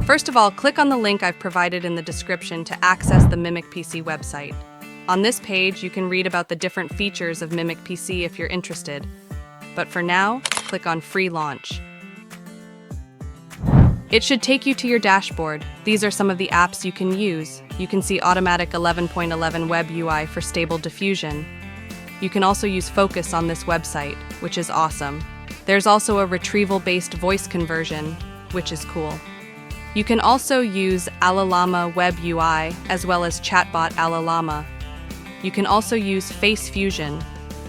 First of all, click on the link I've provided in the description to access the MimicPC website. On this page, you can read about the different features of MimicPC if you're interested. But for now, click on Free Launch. It should take you to your dashboard. These are some of the apps you can use. You can see Automatic 11.11 Web UI for stable diffusion. You can also use Focus on this website, which is awesome. There's also a retrieval-based voice conversion, which is cool. You can also use Alalama Web UI as well as Chatbot Alalama. You can also use Face Fusion.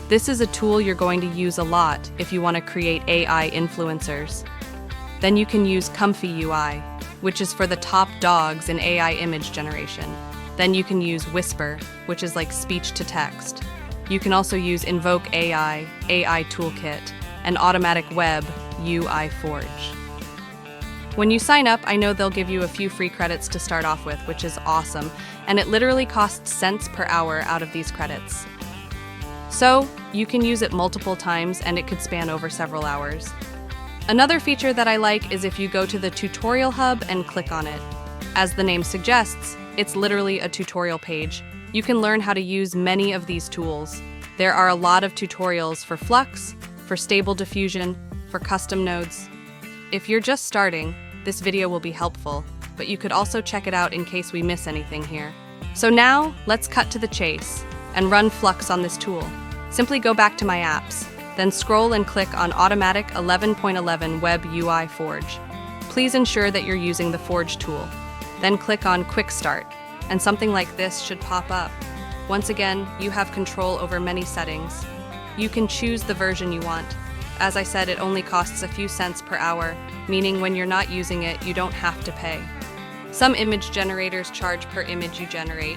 This is a tool you're going to use a lot if you want to create AI influencers. Then you can use Comfy UI, which is for the top dogs in AI image generation. Then you can use Whisper, which is like speech to text. You can also use Invoke AI, AI Toolkit, and Automatic Web UI Forge. When you sign up, I know they'll give you a few free credits to start off with, which is awesome, and it literally costs cents per hour out of these credits. So, you can use it multiple times and it could span over several hours. Another feature that I like is if you go to the tutorial hub and click on it. As the name suggests, it's literally a tutorial page. You can learn how to use many of these tools. There are a lot of tutorials for Flux, for stable diffusion, for custom nodes. If you're just starting, this video will be helpful, but you could also check it out in case we miss anything here. So now, let's cut to the chase and run Flux on this tool. Simply go back to My Apps, then scroll and click on Automatic 11.11 Web UI Forge. Please ensure that you're using the Forge tool. Then click on Quick Start, and something like this should pop up. Once again, you have control over many settings. You can choose the version you want. As I said, it only costs a few cents per hour, meaning when you're not using it, you don't have to pay. Some image generators charge per image you generate,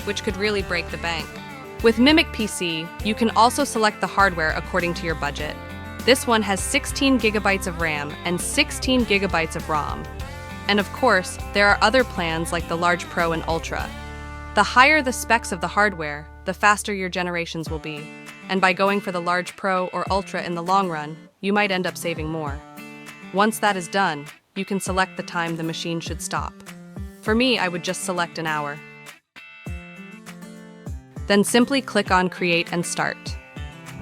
which could really break the bank. With MimicPC, you can also select the hardware according to your budget. This one has 16 gigabytes of RAM and 16 gigabytes of ROM. And of course, there are other plans like the Large Pro and Ultra. The higher the specs of the hardware, the faster your generations will be. And by going for the Large Pro or Ultra in the long run, you might end up saving more. Once that is done, you can select the time the machine should stop. For me, I would just select an hour. Then simply click on Create and Start.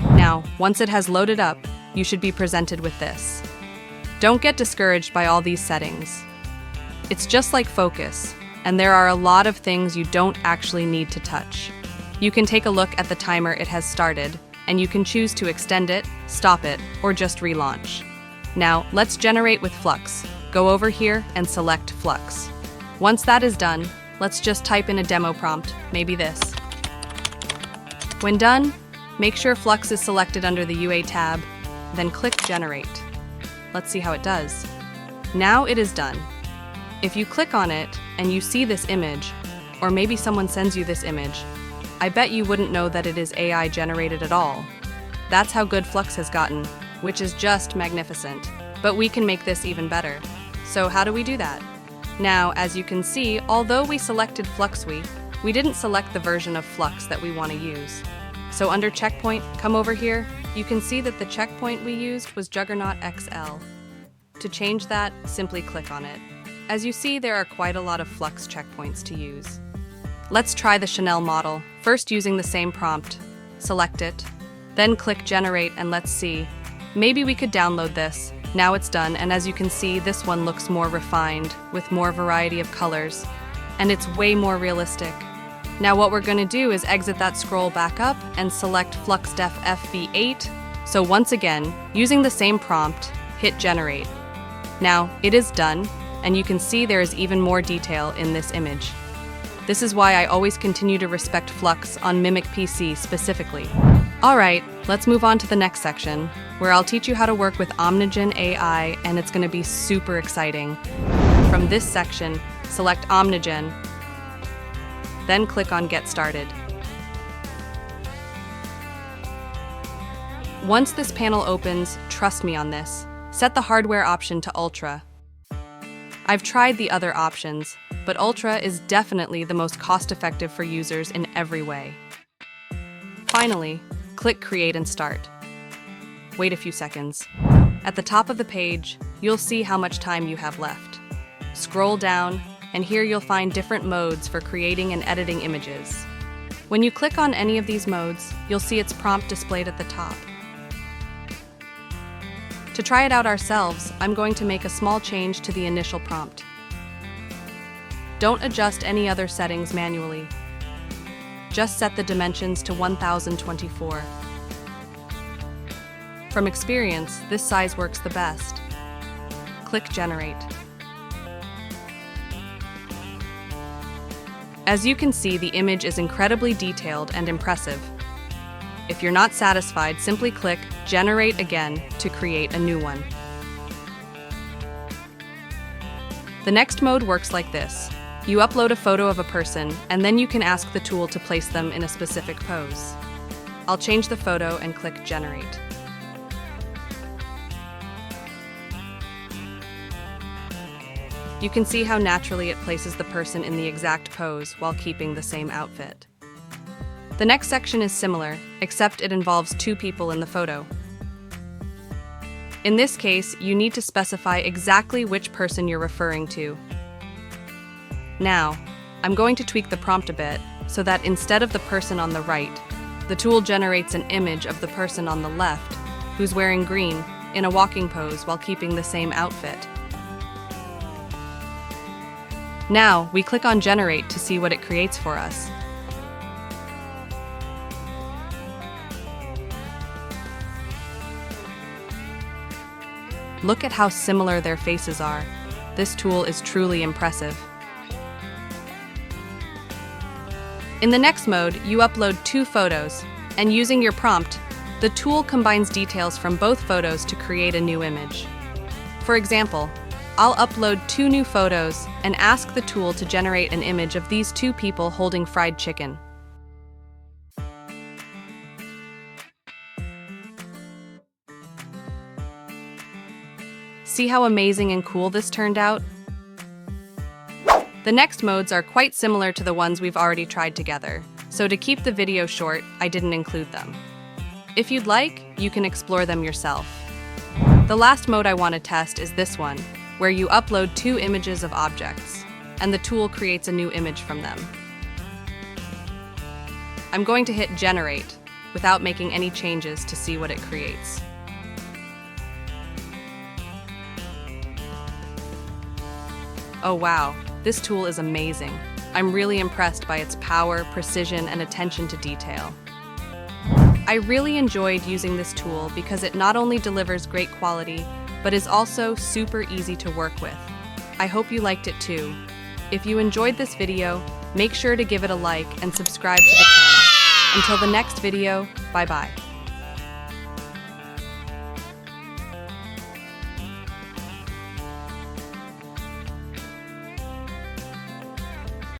Now, once it has loaded up, you should be presented with this. Don't get discouraged by all these settings. It's just like Focus, and there are a lot of things you don't actually need to touch. You can take a look at the timer it has started, and you can choose to extend it, stop it, or just relaunch. Now, let's generate with Flux. Go over here and select Flux. Once that is done, let's just type in a demo prompt, maybe this. When done, make sure Flux is selected under the UA tab, then click Generate. Let's see how it does. Now it is done. If you click on it and you see this image, or maybe someone sends you this image, I bet you wouldn't know that it is AI generated at all. That's how good Flux has gotten, which is just magnificent. But we can make this even better. So how do we do that? Now, as you can see, although we selected Flux Suite, we didn't select the version of Flux that we want to use. So under Checkpoint, come over here, you can see that the checkpoint we used was Juggernaut XL. To change that, simply click on it. As you see, there are quite a lot of Flux checkpoints to use. Let's try the Chanel model, first using the same prompt. Select it, then click Generate and let's see. Maybe we could download this. Now it's done, and as you can see, this one looks more refined, with more variety of colors, and it's way more realistic. Now what we're going to do is exit that scroll back up and select FluxDef FV8. So once again, using the same prompt, hit Generate. Now it is done, and you can see there is even more detail in this image. This is why I always continue to respect Flux on MimicPC specifically. Alright, let's move on to the next section, where I'll teach you how to work with Omnigen AI, and it's going to be super exciting. From this section, select Omnigen, then click on Get Started. Once this panel opens, trust me on this, set the hardware option to Ultra. I've tried the other options, but Ultra is definitely the most cost-effective for users in every way. Finally, click Create and Start. Wait a few seconds. At the top of the page, you'll see how much time you have left. Scroll down, and here you'll find different modes for creating and editing images. When you click on any of these modes, you'll see its prompt displayed at the top. To try it out ourselves, I'm going to make a small change to the initial prompt. Don't adjust any other settings manually. Just set the dimensions to 1024. From experience, this size works the best. Click Generate. As you can see, the image is incredibly detailed and impressive. If you're not satisfied, simply click Generate again to create a new one. The next mode works like this. You upload a photo of a person, and then you can ask the tool to place them in a specific pose. I'll change the photo and click Generate. You can see how naturally it places the person in the exact pose while keeping the same outfit. The next section is similar, except it involves two people in the photo. In this case, you need to specify exactly which person you're referring to. Now, I'm going to tweak the prompt a bit so that instead of the person on the right, the tool generates an image of the person on the left who's wearing green in a walking pose while keeping the same outfit. Now, we click on Generate to see what it creates for us. Look at how similar their faces are. This tool is truly impressive. In the next mode, you upload two photos, and using your prompt, the tool combines details from both photos to create a new image. For example, I'll upload two new photos and ask the tool to generate an image of these two people holding fried chicken. See how amazing and cool this turned out? The next modes are quite similar to the ones we've already tried together, so to keep the video short, I didn't include them. If you'd like, you can explore them yourself. The last mode I want to test is this one, where you upload two images of objects, and the tool creates a new image from them. I'm going to hit Generate without making any changes to see what it creates. Oh wow, this tool is amazing. I'm really impressed by its power, precision, and attention to detail. I really enjoyed using this tool because it not only delivers great quality, but is also super easy to work with. I hope you liked it too. If you enjoyed this video, make sure to give it a like and subscribe to the channel. Until the next video, bye-bye.